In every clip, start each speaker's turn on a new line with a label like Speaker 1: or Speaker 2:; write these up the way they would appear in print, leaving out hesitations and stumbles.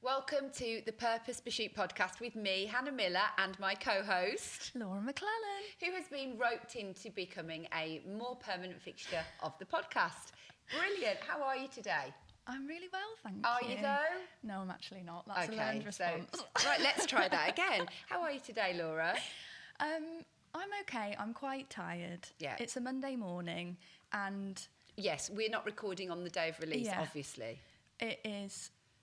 Speaker 1: Welcome to the Purpose Reshape podcast with me, Hannah Miller, and my co-host,
Speaker 2: Laura McClellan,
Speaker 1: who has been roped into becoming a more permanent fixture of the podcast. Brilliant. How are you today?
Speaker 2: I'm really well, thank
Speaker 1: Are
Speaker 2: you.
Speaker 1: you though?
Speaker 2: No, I'm actually not. That's a learned response.
Speaker 1: Right, let's try that again. How are you today, Laura?
Speaker 2: I'm okay. I'm quite tired.
Speaker 1: Yeah.
Speaker 2: It's a Monday morning and...
Speaker 1: Yes, we're not recording on the day of release,
Speaker 2: Yeah.
Speaker 1: obviously.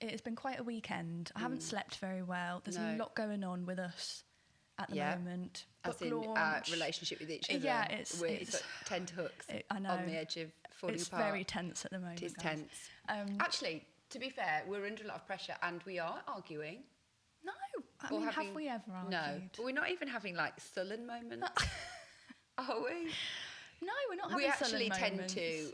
Speaker 2: It has been quite a weekend. I haven't slept very well. There's a lot going on with us at the moment.
Speaker 1: As
Speaker 2: Book
Speaker 1: in our
Speaker 2: launch.
Speaker 1: relationship with each other.
Speaker 2: Yeah,
Speaker 1: we're
Speaker 2: it's
Speaker 1: like tenterhooks
Speaker 2: I know.
Speaker 1: on the edge of falling
Speaker 2: It's
Speaker 1: apart.
Speaker 2: very tense at the moment.
Speaker 1: It is
Speaker 2: guys.
Speaker 1: tense. Actually, to be fair, we're under a lot of pressure and we are arguing.
Speaker 2: No, I mean, have we ever argued?
Speaker 1: No, but we're not even having like sullen moments, are we?
Speaker 2: No, we're not having
Speaker 1: We actually
Speaker 2: sullen
Speaker 1: tend
Speaker 2: moments.
Speaker 1: to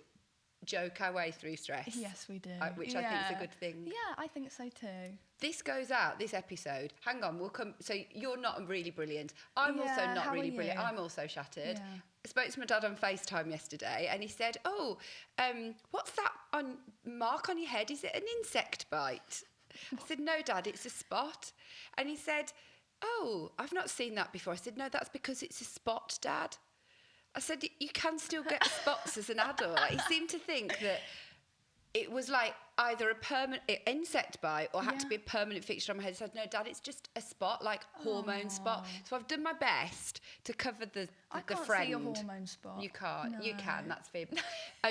Speaker 1: joke our way through stress.
Speaker 2: Yes, we do.
Speaker 1: Which I think is a good thing.
Speaker 2: Yeah, I think so too.
Speaker 1: This goes out, this episode. Hang on, we'll come. So you're not really brilliant. I'm also not
Speaker 2: how
Speaker 1: really
Speaker 2: are
Speaker 1: brilliant.
Speaker 2: you?
Speaker 1: I'm also shattered.
Speaker 2: Yeah.
Speaker 1: I spoke to my dad on FaceTime yesterday and he said, what's that mark on your head? Is it an insect bite? I said, no, Dad, it's a spot. And he said, oh, I've not seen that before. I said, no, that's because it's a spot, Dad. I said, you can still get spots as an adult. Like, he seemed to think that it was like either a permanent insect bite or had to be a permanent fixture on my head. I said, no, Dad, it's just a spot, like hormone spot. So I've done my best to cover the
Speaker 2: I
Speaker 1: the
Speaker 2: can't
Speaker 1: friend.
Speaker 2: see a hormone spot.
Speaker 1: You can't.
Speaker 2: No.
Speaker 1: You can. That's fib.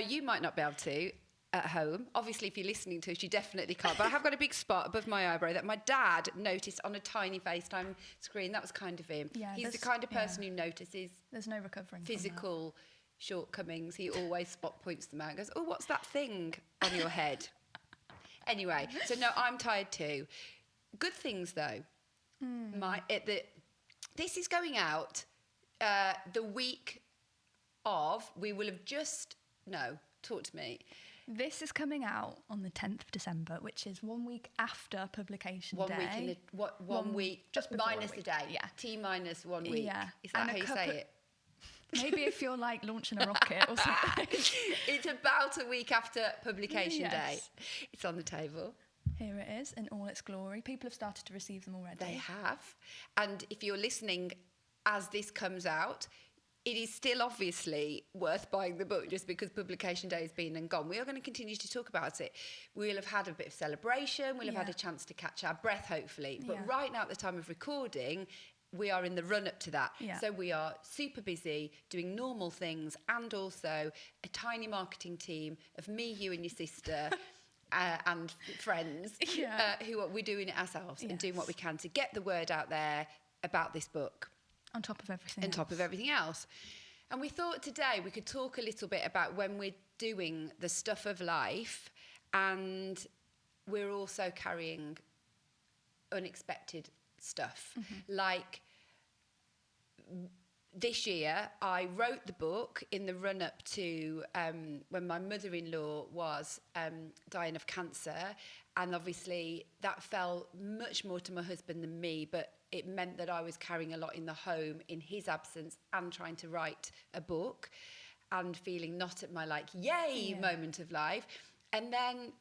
Speaker 1: You might not be able to at home. Obviously, if you're listening to us, you definitely can't. But I have got a big spot above my eyebrow that my dad noticed on a tiny FaceTime screen. That was kind of him.
Speaker 2: Yeah,
Speaker 1: He's the kind of person who notices
Speaker 2: There's no recovering from
Speaker 1: physical shortcomings. He always spot points them out and goes, oh, what's that thing on your head? Anyway, so no, I'm tired too. Good things though. This is going out the week of, we will have talk to me.
Speaker 2: This is coming out on the 10th of December, which is 1 week after publication day.
Speaker 1: 1 week one week,
Speaker 2: just before
Speaker 1: minus
Speaker 2: a
Speaker 1: a
Speaker 2: week.
Speaker 1: day.
Speaker 2: Yeah.
Speaker 1: T minus 1 week.
Speaker 2: Yeah.
Speaker 1: Is that
Speaker 2: And
Speaker 1: how
Speaker 2: a
Speaker 1: you say
Speaker 2: couple-
Speaker 1: it?
Speaker 2: Maybe if you're like launching a rocket or something.
Speaker 1: It's about a week after publication day.
Speaker 2: Yes.
Speaker 1: It's on the table.
Speaker 2: Here it is in all its glory. People have started to receive them already.
Speaker 1: They have. And if you're listening as this comes out, it is still obviously worth buying the book just because publication day has been and gone. We are going to continue to talk about it. We'll have had a bit of celebration. We'll have had a chance to catch our breath, hopefully. But right now, at the time of recording, we are in the run-up to that.
Speaker 2: Yeah.
Speaker 1: So we are super busy doing normal things and also a tiny marketing team of me, you and your sister and friends we're doing it ourselves and doing what we can to get the word out there about this book.
Speaker 2: On top of everything
Speaker 1: On top of everything else. And we thought today we could talk a little bit about when we're doing the stuff of life and we're also carrying unexpected stuff. Like this year, I wrote the book in the run-up to when my mother-in-law was dying of cancer. And obviously that fell much more to my husband than me, but it meant that I was carrying a lot in the home in his absence and trying to write a book and feeling not at my moment of life. And then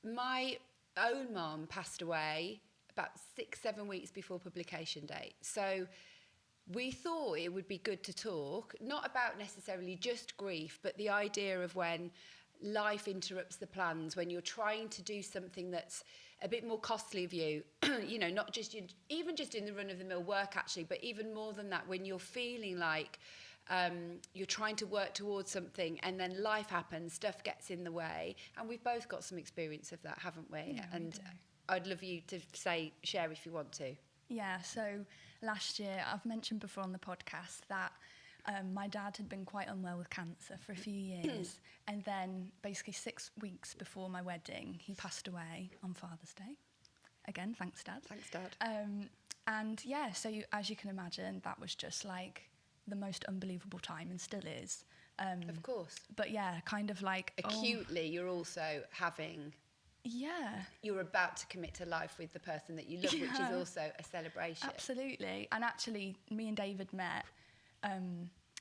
Speaker 1: my own mum passed away about 6-7 weeks before publication date. So we thought it would be good to talk, not about necessarily just grief, but the idea of when life interrupts the plans, when you're trying to do something that's a bit more costly of you, not just even just in the run-of-the-mill work, actually, but even more than that, when you're feeling like you're trying to work towards something and then life happens, stuff gets in the way. And we've both got some experience of that, haven't we?
Speaker 2: Yeah,
Speaker 1: and
Speaker 2: we do.
Speaker 1: I'd love you to share if you want to.
Speaker 2: Yeah, so last year, I've mentioned before on the podcast that my dad had been quite unwell with cancer for a few years. And then basically 6 weeks before my wedding, he passed away on Father's Day. Again, thanks, Dad.
Speaker 1: Thanks, Dad.
Speaker 2: So as you can imagine, that was just like the most unbelievable time and still is.
Speaker 1: Of course.
Speaker 2: But yeah, kind of like...
Speaker 1: Acutely, you're also having...
Speaker 2: Yeah.
Speaker 1: You're about to commit to life with the person that you love, which is also a celebration.
Speaker 2: Absolutely. And actually, me and David met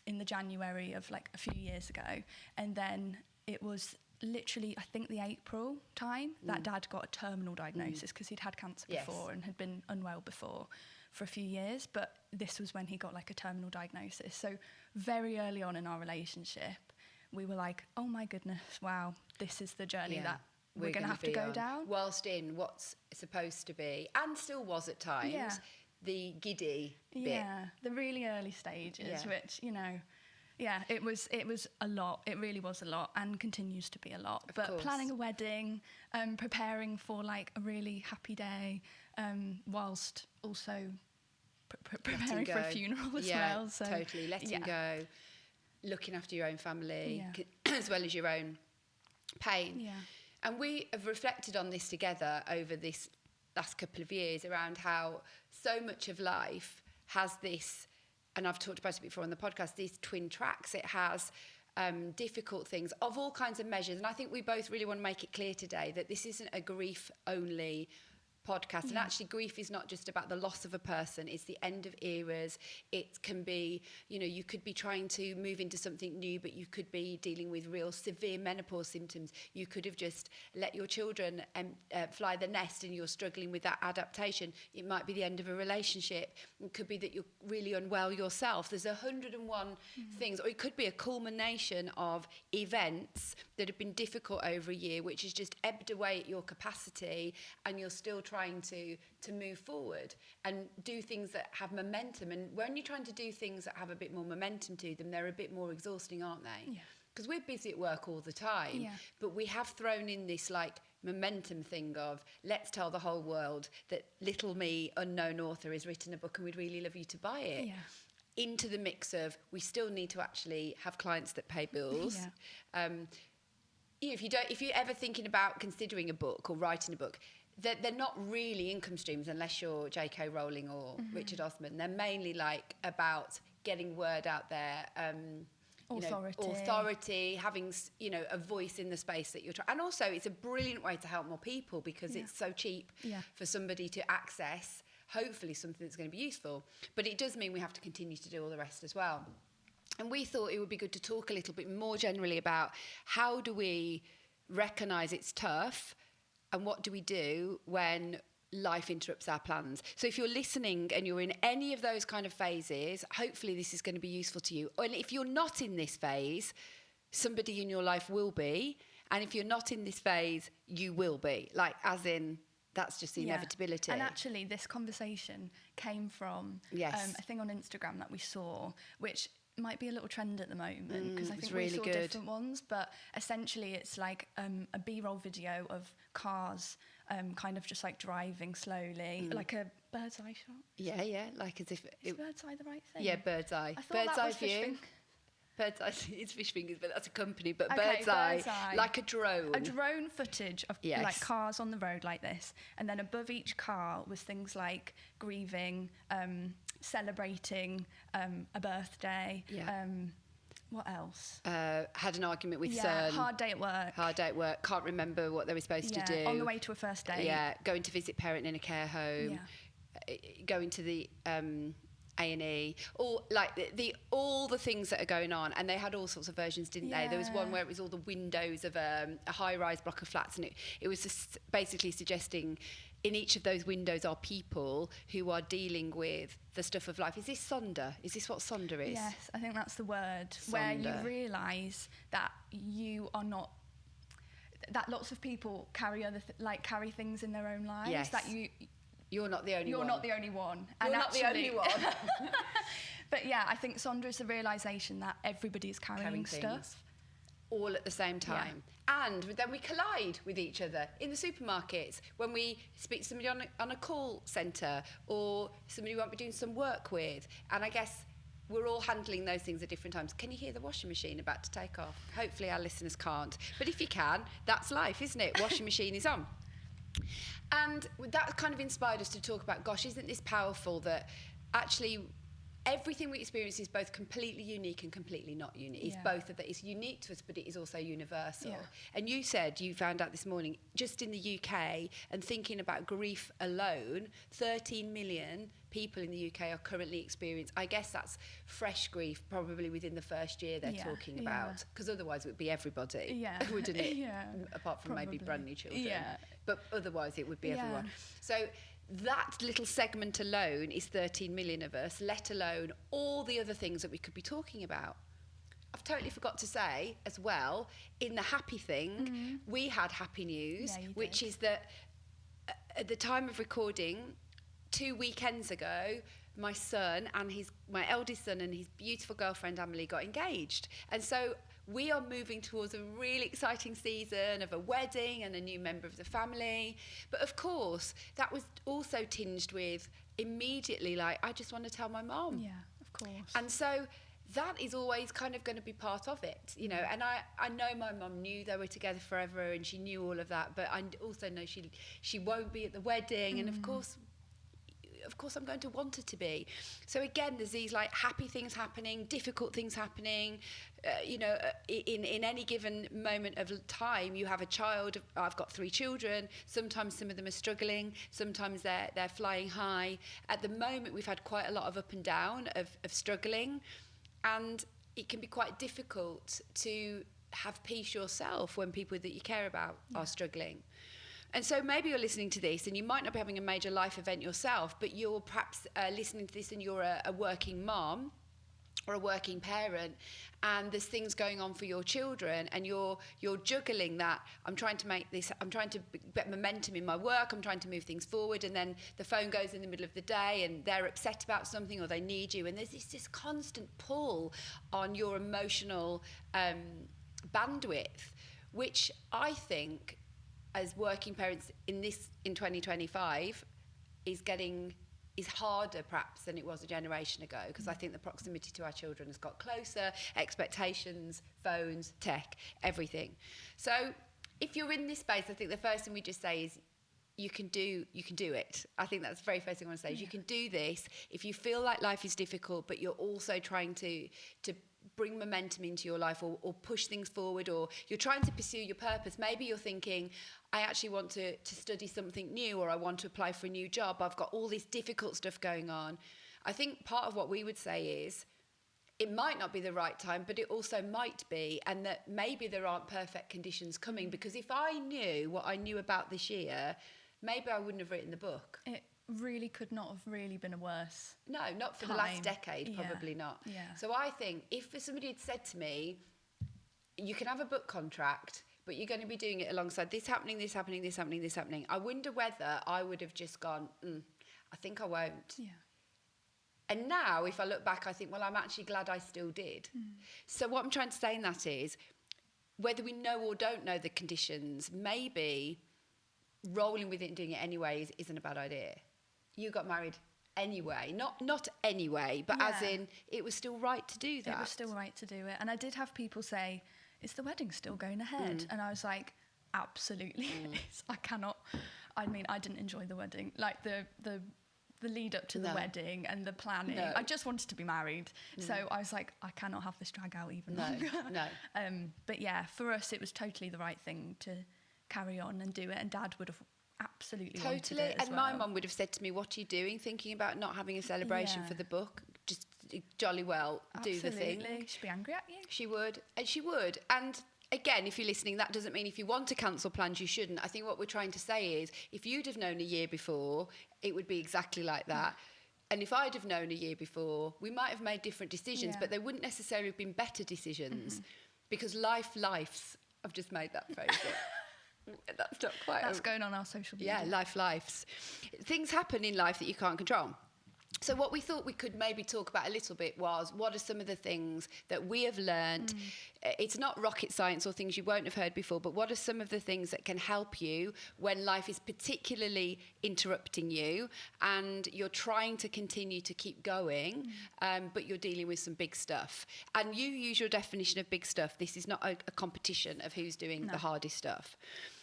Speaker 2: in the January of like a few years ago. And then it was literally, I think the April time that Dad got a terminal diagnosis, because he'd had cancer before and had been unwell before for a few years, but this was when he got like a terminal diagnosis. So very early on in our relationship, we were like, oh my goodness, wow, this is the journey that we're going to have to go down.
Speaker 1: Whilst in what's supposed to be, and still was at times, the giddy bit.
Speaker 2: Yeah, the really early stages, which, you know, it was a lot. It really was a lot, and continues to be a lot. But planning a wedding, preparing for like a really happy day, whilst also preparing for a funeral as well. So
Speaker 1: totally letting go, looking after your own family as well as your own pain. Yeah. And we have reflected on this together over this last couple of years around how so much of life has this, and I've talked about it before on the podcast, these twin tracks. It has difficult things of all kinds of measures. And I think we both really want to make it clear today that this isn't a grief-only podcast. And actually, grief is not just about the loss of a person. It's the end of eras. It can be, you know, you could be trying to move into something new, but you could be dealing with real severe menopause symptoms. You could have just let your children fly the nest and you're struggling with that adaptation. It might be the end of a relationship. It could be that you're really unwell yourself. There's 101 things, or it could be a culmination of events that have been difficult over a year, which has just ebbed away at your capacity, and you're still trying to move forward and do things that have momentum. And when you're trying to do things that have a bit more momentum to them, they're a bit more exhausting, aren't they? Because we're busy at work all the time, but we have thrown in this like momentum thing of, let's tell the whole world that little me, unknown author, has written a book and we'd really love you to buy it. Into the mix of, we still need to actually have clients that pay bills. If you're ever thinking about considering a book or writing a book, they're not really income streams unless you're J.K. Rowling or Richard Osman. They're mainly like about getting word out there, authority, having, you know, a voice in the space that you're trying. And also, it's a brilliant way to help more people because it's so cheap for somebody to access, hopefully something that's going to be useful. But it does mean we have to continue to do all the rest as well. And we thought it would be good to talk a little bit more generally about how do we recognise it's tough, and what do we do when life interrupts our plans? So if you're listening and you're in any of those kind of phases, hopefully this is going to be useful to you. And if you're not in this phase, somebody in your life will be. And if you're not in this phase, you will be. Like, as in, that's just the inevitability.
Speaker 2: And actually, this conversation came from a thing on Instagram that we saw, which might be a little trend at the moment, because I think we saw different ones, but essentially it's like a B-roll video of cars kind of just like driving slowly, like a bird's eye shot.
Speaker 1: Like as if...
Speaker 2: Is bird's eye the right thing?
Speaker 1: Yeah, bird's eye.
Speaker 2: I thought bird's eye view.
Speaker 1: Bird's eye, it's fish fingers, but that's a company. But bird's eye, like a drone.
Speaker 2: A drone footage of like cars on the road like this. And then above each car was things like grieving, celebrating a birthday. What else?
Speaker 1: Had an argument with son.
Speaker 2: Hard day at work.
Speaker 1: Can't remember what they were supposed to do.
Speaker 2: On the way to a first date.
Speaker 1: Going to visit parent in a care home. Going to the... A&E, or like all the things that are going on, and they had all sorts of versions, didn't they? There was one where it was all the windows of a high-rise block of flats, and it was just basically suggesting in each of those windows are people who are dealing with the stuff of life. Is this Sonder? Is this what Sonder is?
Speaker 2: Yes, I think that's the word. Sonder. Where you realise that you are not. That lots of people carry carry things in their own lives.
Speaker 1: Yes.
Speaker 2: That
Speaker 1: You're not the only one.
Speaker 2: You're not the only one.
Speaker 1: You're not the only one.
Speaker 2: But yeah, I think Sonder is the realisation that everybody is carrying stuff.
Speaker 1: All at the same time. And then we collide with each other in the supermarkets, when we speak to somebody on a call centre, or somebody we might be doing some work with. And I guess we're all handling those things at different times. Can you hear the washing machine about to take off? Hopefully our listeners can't. But if you can, that's life, isn't it? Washing machine is on. And that kind of inspired us to talk about, gosh, isn't this powerful that actually everything we experience is both completely unique and completely not unique. It's both of that. It's unique to us, but it is also universal. Yeah. And you said you found out this morning, just in the UK, and thinking about grief alone, 13 million people in the UK are currently experiencing, I guess that's fresh grief, probably within the first year they're talking about, because otherwise it would be everybody, wouldn't it? Apart from maybe brand new children. But otherwise it would be everyone. So that little segment alone is 13 million of us, let alone all the other things that we could be talking about. I've totally forgot to say as well, in the happy thing, we had happy news, which is that at the time of recording, 2 weekends ago, my eldest son and his beautiful girlfriend Emily got engaged. And so we are moving towards a really exciting season of a wedding and a new member of the family. But of course, that was also tinged with immediately, like, I just want to tell my mom.
Speaker 2: Yeah, of course.
Speaker 1: And so that is always kind of going to be part of it, you know. And I know my mum knew they were together forever and she knew all of that, but I also know she won't be at the wedding. And of course I'm going to want her to be. So again, there's these like happy things happening, difficult things happening. In any given moment of time, you have a child. I've got 3 children. Sometimes some of them are struggling. Sometimes they're flying high. At the moment, we've had quite a lot of up and down of struggling, and it can be quite difficult to have peace yourself when people that you care about are struggling. And so maybe you're listening to this and you might not be having a major life event yourself, but you're perhaps listening to this and you're a working mom or a working parent, and there's things going on for your children, and you're juggling that. I'm trying to get momentum in my work, I'm trying to move things forward, and then the phone goes in the middle of the day and they're upset about something or they need you, and there's this constant pull on your emotional bandwidth, which I think as working parents in 2025 is harder perhaps than it was a generation ago, because I think the proximity to our children has got closer, expectations, phones, tech, everything. So if you're in this space, I think the first thing we just say is you can do it. I think that's the very first thing I want to say is you can do this. If you feel like life is difficult, but you're also trying to bring momentum into your life or push things forward, or you're trying to pursue your purpose. Maybe you're thinking, I actually want to study something new, or I want to apply for a new job. I've got all this difficult stuff going on. I think part of what we would say is it might not be the right time, but it also might be, and that maybe there aren't perfect conditions coming, because if I knew what I knew about this year, maybe I wouldn't have written the book.
Speaker 2: It really could not have really been a worse
Speaker 1: No, not for
Speaker 2: time.
Speaker 1: the last decade, probably not.
Speaker 2: Yeah.
Speaker 1: So I think if somebody had said to me, you can have a book contract, but you're going to be doing it alongside this happening, this happening, this happening, this happening, I wonder whether I would have just gone, I think I won't.
Speaker 2: Yeah.
Speaker 1: And now, if I look back, I think, well, I'm actually glad I still did. So what I'm trying to say in that is, whether we know or don't know the conditions, maybe rolling with it and doing it anyway isn't a bad idea. You got married anyway, not anyway, but as in, it was still right to do that.
Speaker 2: It was still right to do it. And I did have people say, is the wedding still going ahead? And I was like, absolutely it is. I didn't enjoy the wedding. Like the lead up to the wedding and the planning.
Speaker 1: No.
Speaker 2: I just wanted to be married. So I was like, I cannot have this drag out even longer.
Speaker 1: No.
Speaker 2: But yeah, for us, it was totally the right thing to carry on and do it. And Dad would have absolutely wanted it as
Speaker 1: and
Speaker 2: well.
Speaker 1: my mum would have said to me, what are you doing, thinking about not having a celebration for the book? Just jolly well do the thing.
Speaker 2: She'd be angry at you.
Speaker 1: She would. And again, if you're listening, that doesn't mean if you want to cancel plans you shouldn't. I think what we're trying to say is, if you'd have known a year before, it would be exactly like that. And if I'd have known a year before, we might have made different decisions, but they wouldn't necessarily have been better decisions, because lifes. I've just made that phrase up. That's not quite.
Speaker 2: That's going on our social media.
Speaker 1: Yeah, lifes. Things happen in life that you can't control. So what we thought we could maybe talk about a little bit was, what are some of the things that we have learned? It's not rocket science or things you won't have heard before, but what are some of the things that can help you when life is particularly interrupting you and you're trying to continue to keep going, but you're dealing with some big stuff? And you use your definition of big stuff. This is not a competition of who's doing the hardest stuff.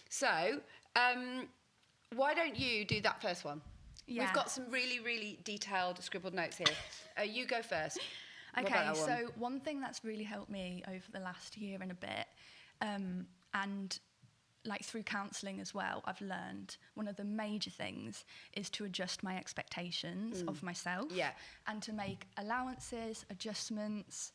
Speaker 1: So why don't you do that first one?
Speaker 2: Yeah.
Speaker 1: We've got some really, really detailed scribbled notes here. You go first. What
Speaker 2: Okay,
Speaker 1: about that one?
Speaker 2: so one thing that's really helped me over the last year and a bit, and like through counselling as well, I've learned one of the major things is to adjust my expectations of myself.
Speaker 1: Yeah.
Speaker 2: And to make allowances, adjustments,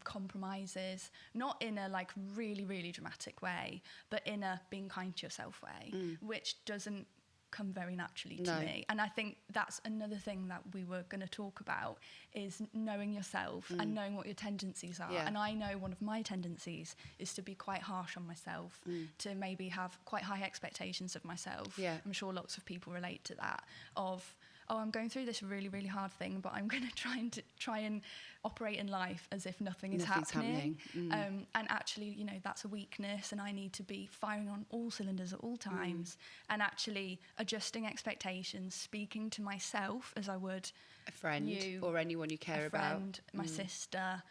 Speaker 2: compromises, not in a like really, really dramatic way, but in a being kind to yourself way, which doesn't come very naturally to me. And I think that's another thing that we were going to talk about is knowing yourself and knowing what your tendencies are.
Speaker 1: Yeah.
Speaker 2: And I know one of my tendencies is to be quite harsh on myself, to maybe have quite high expectations of myself.
Speaker 1: Yeah.
Speaker 2: I'm sure lots of people relate to that, of, oh, I'm going through this really, really hard thing, but I'm going to try and operate in life as if nothing's happening. And actually, you know, that's a weakness, and I need to be firing on all cylinders at all times, and actually adjusting expectations, speaking to myself as I would
Speaker 1: A friend
Speaker 2: you,
Speaker 1: or anyone you care
Speaker 2: a
Speaker 1: about.
Speaker 2: friend, my sister,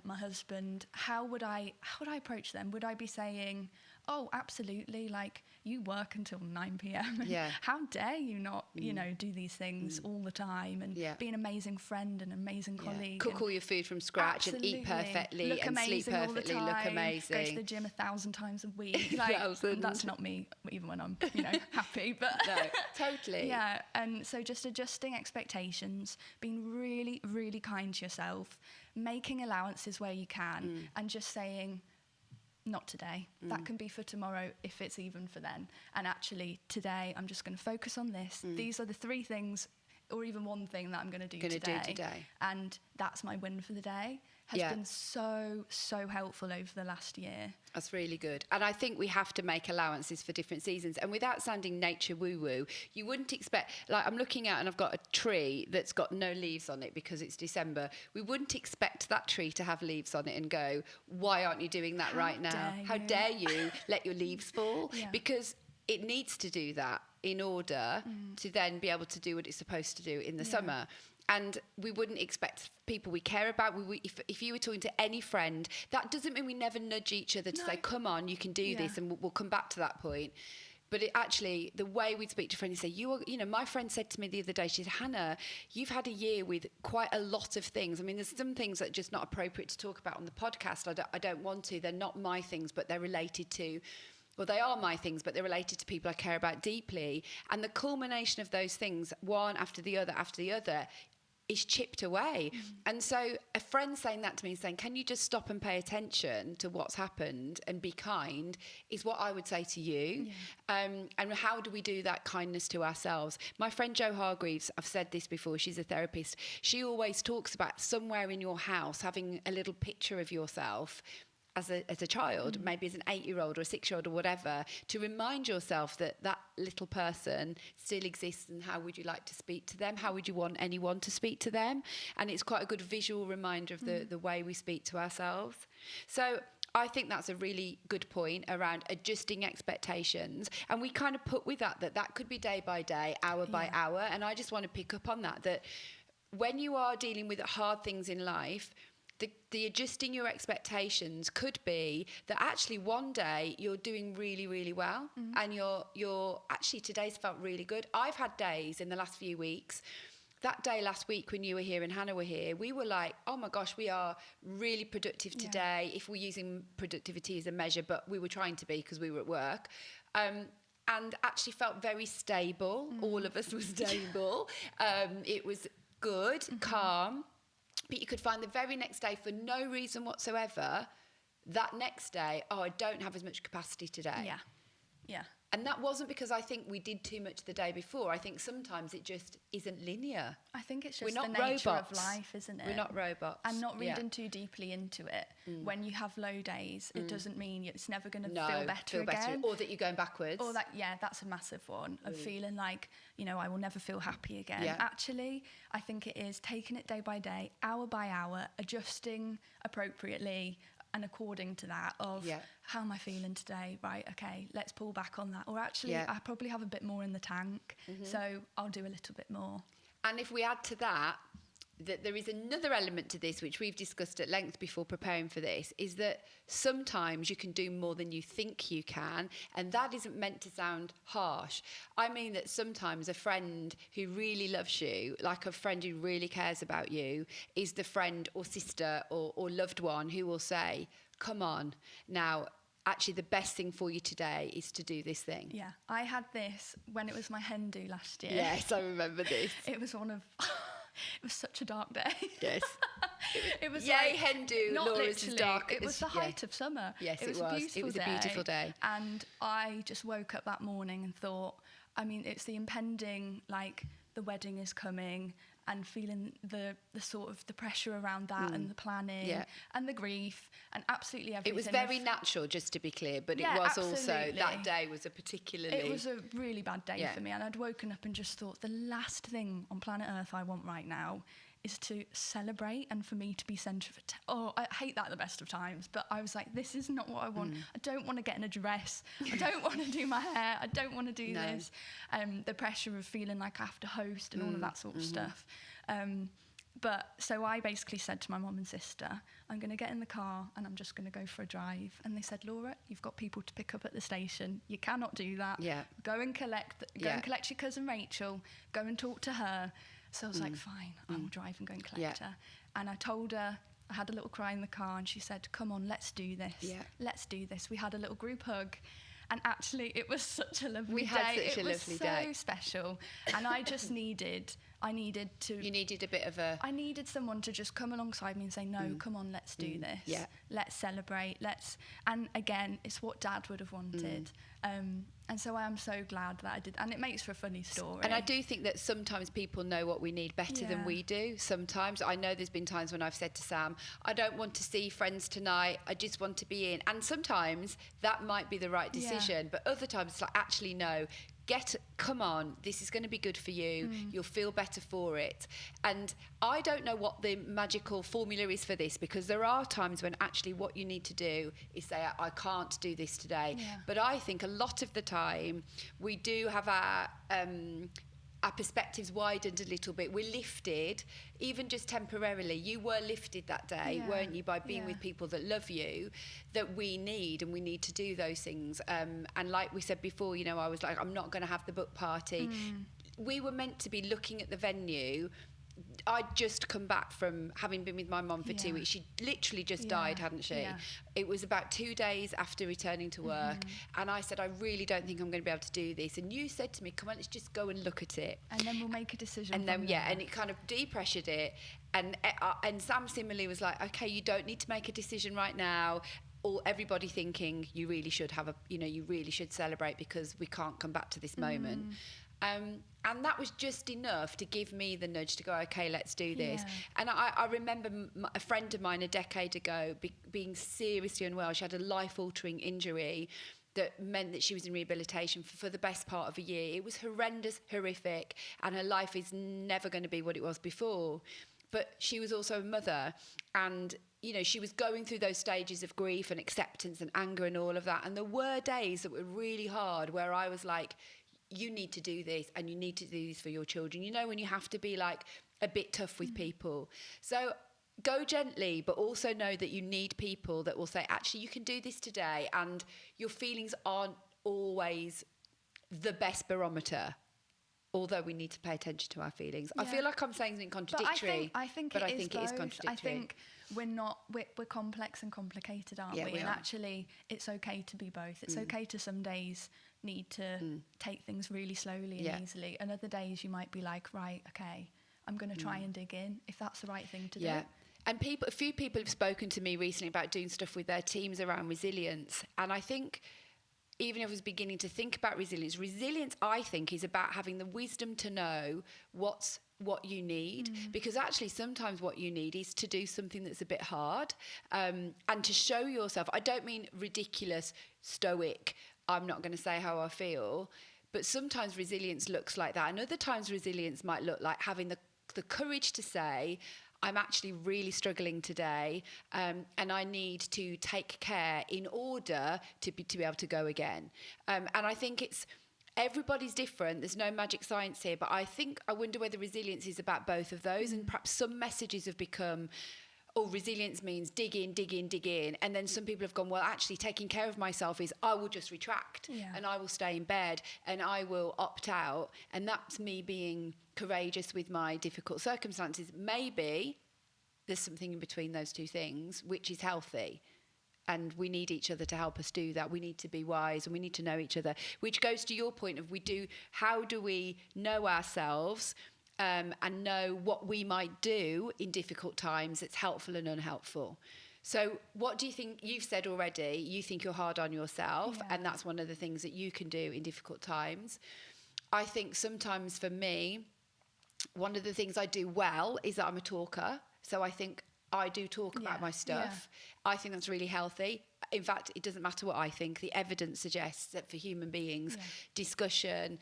Speaker 2: my husband. How would I approach them? Would I be saying, oh, absolutely, like, you work until 9 p.m. and
Speaker 1: Yeah.
Speaker 2: how dare you not, you know, do these things all the time, and be an amazing friend and amazing colleague.
Speaker 1: Cook all your food from scratch and eat perfectly
Speaker 2: look
Speaker 1: and sleep
Speaker 2: amazing all the
Speaker 1: perfectly,
Speaker 2: time,
Speaker 1: look amazing.
Speaker 2: Go to the gym 1,000 times a week. Like, that's not me, even when I'm, you know, happy. But
Speaker 1: No, totally.
Speaker 2: Yeah, and so just adjusting expectations, being really, really kind to yourself, making allowances where you can, and just saying, not today. That can be for tomorrow if it's even for then. And actually, today, I'm just going to focus on this. These are the 3 things, or even 1 thing that I'm going to do today. And that's my win for the day. Has been so, so helpful over the last year.
Speaker 1: That's really good. And I think we have to make allowances for different seasons. And without sounding nature woo-woo, you wouldn't expect, like I'm looking out and I've got a tree that's got no leaves on it because it's December. We wouldn't expect that tree to have leaves on it and go, why aren't you doing that right now? How dare you let your leaves fall?
Speaker 2: Yeah.
Speaker 1: Because it needs to do that in order to then be able to do what it's supposed to do in the summer. And we wouldn't expect people we care about. If you were talking to any friend, that doesn't mean we never nudge each other to say, come on, you can do this. And we'll come back to that point. But it actually, the way we'd speak to friends, say, you know, my friend said to me the other day, she said, Hannah, you've had a year with quite a lot of things. I mean, there's some things that are just not appropriate to talk about on the podcast. I don't want to. They're not my things, but they're related to... Well, they are my things, but they're related to people I care about deeply. And the culmination of those things, one after the other, is chipped away. And so a friend saying that to me, saying, can you just stop and pay attention to what's happened and be kind, is what I would say to you. And how do we do that kindness to ourselves? My friend Jo Hargreaves, I've said this before, she's a therapist. She always talks about somewhere in your house having a little picture of yourself as a child, maybe as an 8-year-old or a 6-year-old or whatever, to remind yourself that that little person still exists, and how would you like to speak to them? How would you want anyone to speak to them? And it's quite a good visual reminder of the way we speak to ourselves. So I think that's a really good point around adjusting expectations. And we kind of put with that could be day by day, hour by hour. And I just want to pick up on that when you are dealing with hard things in life, the adjusting your expectations could be that actually one day you're doing really, really well, and you're actually, today's felt really good. I've had days in the last few weeks. That day last week when you were here and Hannah were here, we were like, oh my gosh, we are really productive today, if we're using productivity as a measure, but we were trying to be because we were at work. And actually felt very stable. All of us were stable. It was good, calm. But you could find the very next day, for no reason whatsoever, that next day, oh, I don't have as much capacity today.
Speaker 2: Yeah.
Speaker 1: And that wasn't because I think we did too much the day before. I think sometimes it just isn't linear.
Speaker 2: I think it's
Speaker 1: We're
Speaker 2: just
Speaker 1: not
Speaker 2: the nature
Speaker 1: robots.
Speaker 2: of life, isn't it?
Speaker 1: We're not robots.
Speaker 2: And not reading too deeply into it. When you have low days, it doesn't mean it's never going to feel better again.
Speaker 1: Or that you're going backwards.
Speaker 2: Or that's a massive one, of feeling like, you know, I will never feel happy again.
Speaker 1: Yeah.
Speaker 2: Actually, I think it is taking it day by day, hour by hour, adjusting appropriately and according to that of how am I feeling today? Right, okay, let's pull back on that. Or actually, I probably have a bit more in the tank, so I'll do a little bit more.
Speaker 1: And if we add to that that there is another element to this, which we've discussed at length before preparing for this, is that sometimes you can do more than you think you can, and that isn't meant to sound harsh. I mean that sometimes a friend who really loves you, like a friend who really cares about you, is the friend or sister or loved one who will say, come on, now, actually the best thing for you today is to do this thing.
Speaker 2: Yeah, I had this when it was my hen do last year.
Speaker 1: Yes, I remember this.
Speaker 2: It was one of... It was such a dark day.
Speaker 1: Yes.
Speaker 2: It was
Speaker 1: Yay,
Speaker 2: like,
Speaker 1: hen do,
Speaker 2: not
Speaker 1: Laura's
Speaker 2: literally,
Speaker 1: dark.
Speaker 2: it was the height of summer.
Speaker 1: Yes,
Speaker 2: it was. A beautiful
Speaker 1: It was a beautiful day.
Speaker 2: And I just woke up that morning and thought, I mean, it's the impending, like, the wedding is coming, and feeling the sort of the pressure around that and the planning and the grief and absolutely everything.
Speaker 1: It was very natural, just to be clear, but it was also, that day was a particularly...
Speaker 2: It was a really bad day for me, and I'd woken up and just thought, the last thing on planet Earth I want right now is to celebrate and for me to be centre of I hate that at the best of times, but I was like, this is not what I want. I don't want to get in a dress. I don't want to do my hair. I don't want to do this. The pressure of feeling like I have to host and all of that sort of stuff. But so I basically said to my mum and sister, I'm going to get in the car and I'm just going to go for a drive. And they said, Laura, you've got people to pick up at the station. You cannot do that. Go and collect your cousin Rachel. Go and talk to her. So I was like, fine, I will drive and go and collect her. And I told her, I had a little cry in the car, and she said, come on, let's do this. Let's do this. We had a little group hug. And actually, it was such a lovely day.
Speaker 1: We had such a lovely day.
Speaker 2: It was so special. And I just needed to...
Speaker 1: You needed a bit of a...
Speaker 2: I needed someone to just come alongside me and say, no, come on, let's do this.
Speaker 1: Yeah.
Speaker 2: Let's celebrate. And again, it's what Dad would have wanted. And so I am so glad that I did. And it makes for a funny story.
Speaker 1: And I do think that sometimes people know what we need better than we do. Sometimes. I know there's been times when I've said to Sam, I don't want to see friends tonight. I just want to be in. And sometimes that might be the right decision. But other times it's like, actually, no. Come on, this is going to be good for you. You'll feel better for it. And I don't know what the magical formula is for this, because there are times when actually what you need to do is say, I can't do this today. But I think a lot of the time we do have our perspectives widened a little bit. We're lifted, even just temporarily. You were lifted that day, weren't you, by being with people that love you, that we need, and we need to do those things. And like we said before, you know, I was like, I'm not going to have the book party. We were meant to be looking at the venue. I'd just come back from having been with my mum for 2 weeks. She literally just died, hadn't she? It was about 2 days after returning to work. And I said, I really don't think I'm going to be able to do this. And you said to me, come on, let's just go and look at it.
Speaker 2: And then we'll make a decision.
Speaker 1: And then, and it kind of depressured it. And Sam similarly was like, okay, you don't need to make a decision right now. Or everybody thinking you really should you really should celebrate because we can't come back to this moment. And that was just enough to give me the nudge to go, okay, let's do this. And I remember a friend of mine a decade ago being seriously unwell. She had a life-altering injury that meant that she was in rehabilitation for the best part of a year. It was horrendous, horrific, and her life is never going to be what it was before. But she was also a mother, and you know, she was going through those stages of grief and acceptance and anger and all of that. And there were days that were really hard where I was like, you need to do this, and you need to do this for your children. You know, when you have to be like a bit tough with people. So go gently, but also know that you need people that will say, actually, you can do this today, and your feelings aren't always the best barometer. Although we need to pay attention to our feelings. I feel like I'm saying something contradictory.
Speaker 2: But I think it is contradictory. I think we're complex and complicated, aren't we? And actually, it's okay to be both. It's okay to some days need to take things really slowly and easily. And other days you might be like, right, okay, I'm going to try and dig in if that's the right thing to do.
Speaker 1: And a few people have spoken to me recently about doing stuff with their teams around resilience. And I think, even if I was beginning to think about resilience, I think, is about having the wisdom to know what you need, because actually sometimes what you need is to do something that's a bit hard, and to show yourself. I don't mean ridiculous, stoic, I'm not going to say how I feel, but sometimes resilience looks like that, and other times resilience might look like having the courage to say, I'm actually really struggling today, and I need to take care in order to be able to go again. And I think it's everybody's different. There's no magic science here, but I wonder whether resilience is about both of those. And perhaps some messages have become, oh, resilience means dig in, dig in, dig in. And then some people have gone, well, actually taking care of myself is I will just retract and I will stay in bed and I will opt out. And that's me being courageous with my difficult circumstances. Maybe there's something in between those two things, which is healthy. And we need each other to help us do that. We need to be wise and we need to know each other, which goes to your point of how do we know ourselves and know what we might do in difficult times that's helpful and unhelpful. So what do you think? You've said already, you think you're hard on yourself, and that's one of the things that you can do in difficult times. I think sometimes for me, one of the things I do well is that I'm a talker. So I think I do talk about my stuff. I think that's really healthy. In fact, it doesn't matter what I think. The evidence suggests that for human beings, discussion,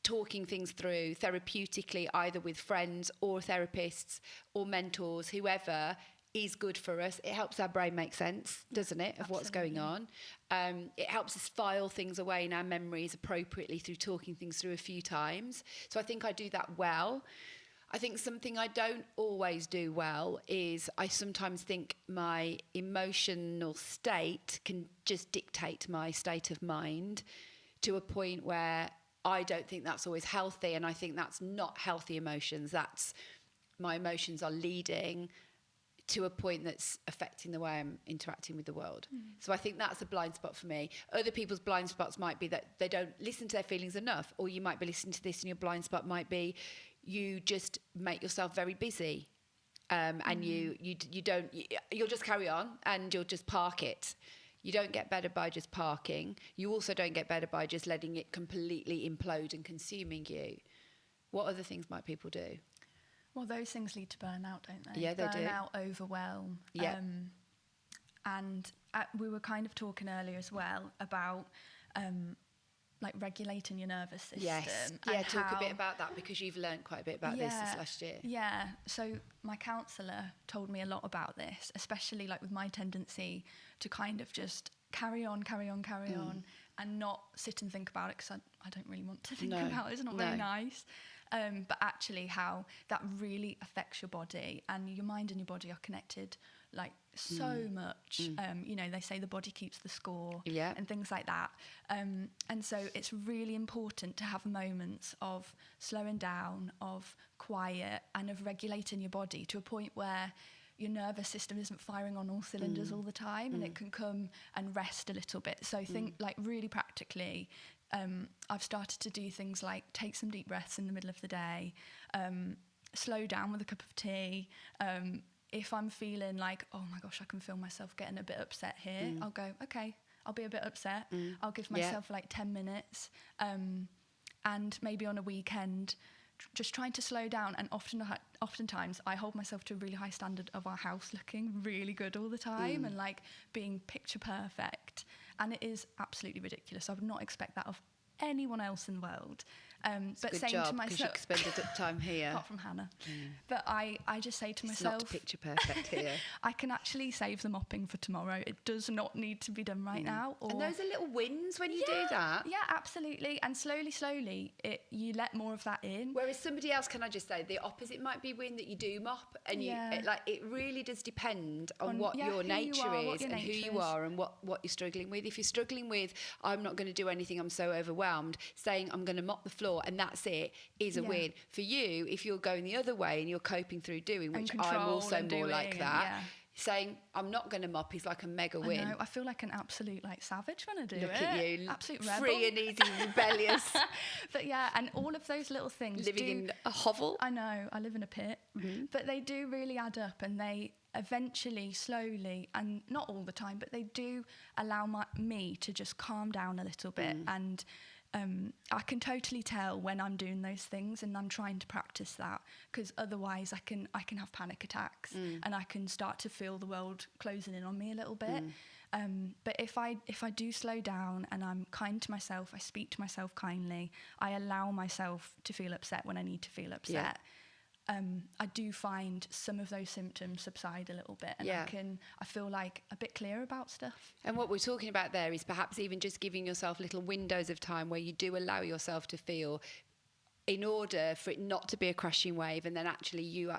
Speaker 1: talking things through therapeutically, either with friends or therapists or mentors, whoever, is good for us. It helps our brain make sense, doesn't it, of what's going on. It helps us file things away in our memories appropriately through talking things through a few times. So I think I do that well. I think something I don't always do well is I sometimes think my emotional state can just dictate my state of mind to a point where I don't think that's always healthy, and I think that's not healthy emotions. That's my emotions are leading to a point that's affecting the way I'm interacting with the world. So I think that's a blind spot for me. Other people's blind spots might be that they don't listen to their feelings enough, or you might be listening to this and your blind spot might be you just make yourself very busy, and you'll just carry on and you'll just park it. You don't get better by just parking. You also don't get better by just letting it completely implode and consuming you. What other things might people do?
Speaker 2: Well, those things lead to burnout, don't they?
Speaker 1: Yeah, they do.
Speaker 2: Burnout, overwhelm.
Speaker 1: Yeah.
Speaker 2: And we were kind of talking earlier as well about like regulating your nervous system.
Speaker 1: Yes. Yeah, talk a bit about that, because you've learned quite a bit about this last year.
Speaker 2: Yeah. So my counsellor told me a lot about this, especially like with my tendency to kind of just carry on and not sit and think about it, because I don't really want to think about it. It's not very nice. But actually how that really affects your body, and your mind and your body are connected like so much. You know, they say the body keeps the score and things like that. And so it's really important to have moments of slowing down, of quiet, and of regulating your body to a point where your nervous system isn't firing on all cylinders all the time, and it can come and rest a little bit. So think like really practically, I've started to do things like take some deep breaths in the middle of the day, slow down with a cup of tea. If I'm feeling like, oh my gosh, I can feel myself getting a bit upset here, I'll go, okay, I'll be a bit upset. I'll give myself like 10 minutes. And maybe on a weekend, just trying to slow down. And oftentimes I hold myself to a really high standard of our house looking really good all the time and like being picture perfect. And it is absolutely ridiculous. I would not expect that of anyone else in the world. But saying to myself,
Speaker 1: you could spend a time here.
Speaker 2: Apart from Hannah. But I just say to
Speaker 1: it's
Speaker 2: myself,
Speaker 1: not picture perfect here.
Speaker 2: I can actually save the mopping for tomorrow. It does not need to be done right now.
Speaker 1: And those are little wins when you do that.
Speaker 2: Yeah, absolutely. And slowly, you let more of that in.
Speaker 1: Whereas somebody else, can I just say, the opposite might be win, that you do mop, and it really does depend on what your nature is and who you are and what you're struggling with. If you're struggling with, I'm not going to do anything, I'm so overwhelmed, saying I'm going to mop the floor and that's it is a win. For you, if you're going the other way and you're coping through doing, which I'm also more like that, saying I'm not going to mop is like a mega win.
Speaker 2: I know, I feel like an absolute like savage when I do
Speaker 1: Look
Speaker 2: it.
Speaker 1: at you,
Speaker 2: absolute rebel.
Speaker 1: Free and easy, rebellious.
Speaker 2: But yeah, and all of those little things.
Speaker 1: Living in a hovel.
Speaker 2: I know, I live in a pit, but they do really add up, and they eventually, slowly, and not all the time, but they do allow me to just calm down a little bit. And I can totally tell when I'm doing those things, and I'm trying to practice that, because otherwise I can have panic attacks and I can start to feel the world closing in on me a little bit. But if I do slow down and I'm kind to myself, I speak to myself kindly, I allow myself to feel upset when I need to feel upset. I do find some of those symptoms subside a little bit, and I feel like a bit clearer about stuff.
Speaker 1: And what we're talking about there is perhaps even just giving yourself little windows of time where you do allow yourself to feel, in order for it not to be a crashing wave, and then you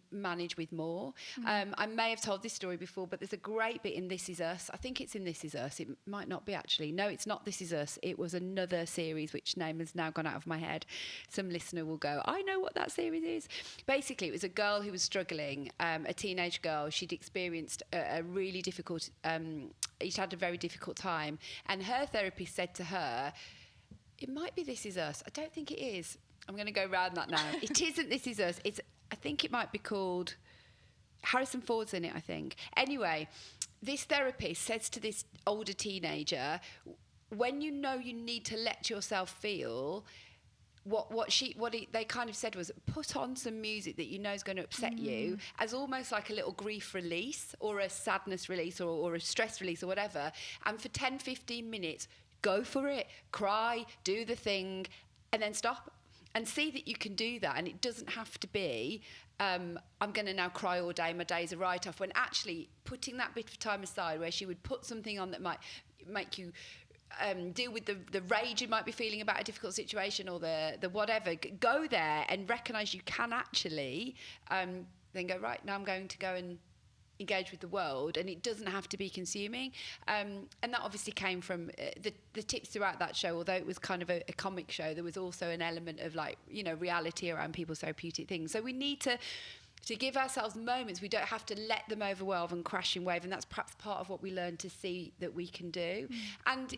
Speaker 1: manage with more. I may have told this story before, but there's a great bit in This Is Us. I think it's in This Is Us. It might not be, actually. No, it's not This Is Us. It was another series, which name has now gone out of my head. Some listener will go, I know what that series is. Basically, it was a girl who was struggling, a teenage girl. She'd experienced a really difficult, she'd had a very difficult time. And her therapist said to her, it might be This Is Us. I don't think it is. I'm going to go round that now. It isn't This Is Us. I think it might be called... Harrison Ford's in it, I think. Anyway, this therapist says to this older teenager, when you know you need to let yourself feel, they kind of said was, put on some music that you know is going to upset you, as almost like a little grief release or a sadness release or a stress release or whatever. And for 10, 15 minutes, go for it. Cry, do the thing, and then stop. And see that you can do that, and it doesn't have to be, I'm going to now cry all day, my day's a write-off, when actually putting that bit of time aside where she would put something on that might make you deal with the rage you might be feeling about a difficult situation or the whatever, go there and recognise you can actually then go, right, now I'm going to go and engage with the world, and it doesn't have to be consuming. And that obviously came from the tips throughout that show. Although it was kind of a comic show, there was also an element of, like, you know, reality around people's therapeutic things. So we need to give ourselves moments. We don't have to let them overwhelm and crash and wave, and that's perhaps part of what we learn to see that we can do. And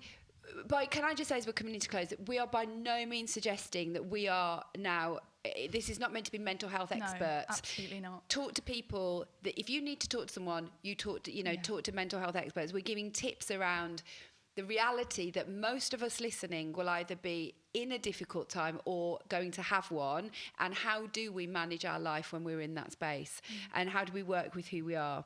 Speaker 1: can I just say, as we're coming into close, that we are by no means suggesting that we are now... This is not meant to be mental health experts.
Speaker 2: No, absolutely not.
Speaker 1: Talk to people. That if you need to talk to someone, you talk to, talk to mental health experts. We're giving tips around the reality that most of us listening will either be in a difficult time or going to have one, and how do we manage our life when we're in that space, and how do we work with who we are.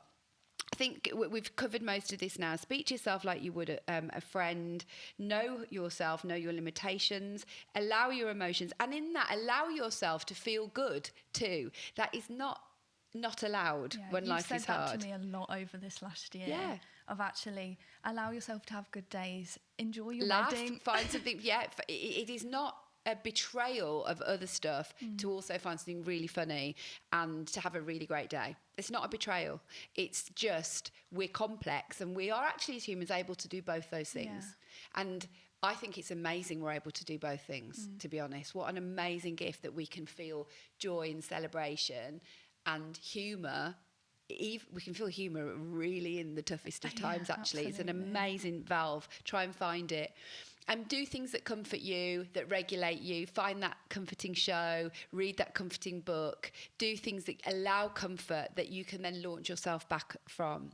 Speaker 1: I think we've covered most of this now. Speak to yourself like you would a friend. Know yourself, know your limitations, allow your emotions, and in that, allow yourself to feel good too. That is not allowed when life is hard.
Speaker 2: You've said that to me a lot over this last year.
Speaker 1: Yeah.
Speaker 2: Of actually allow yourself to have good days, enjoy your
Speaker 1: Laugh,
Speaker 2: wedding.
Speaker 1: find something. Yeah, it is not a betrayal of other stuff to also find something really funny and to have a really great day. It's not a betrayal. It's just we're complex, and we are actually, as humans, able to do both those things. Yeah. And I think it's amazing we're able to do both things, to be honest. What an amazing gift that we can feel joy and celebration and humour. We can feel humour really in the toughest of times, actually. Absolutely. It's an amazing valve. Try and find it. And do things that comfort you, that regulate you. Find that comforting show, read that comforting book, do things that allow comfort that you can then launch yourself back from.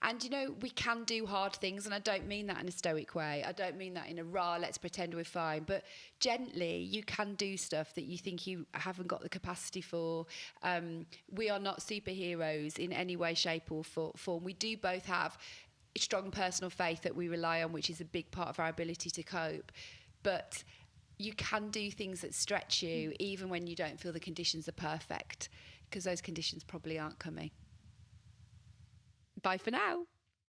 Speaker 1: And, we can do hard things, and I don't mean that in a stoic way. I don't mean that in a let's pretend we're fine. But gently, you can do stuff that you think you haven't got the capacity for. We are not superheroes in any way, shape or form. We do both have strong personal faith that we rely on, which is a big part of our ability to cope. But you can do things that stretch you even when you don't feel the conditions are perfect, because those conditions probably aren't coming. Bye for now.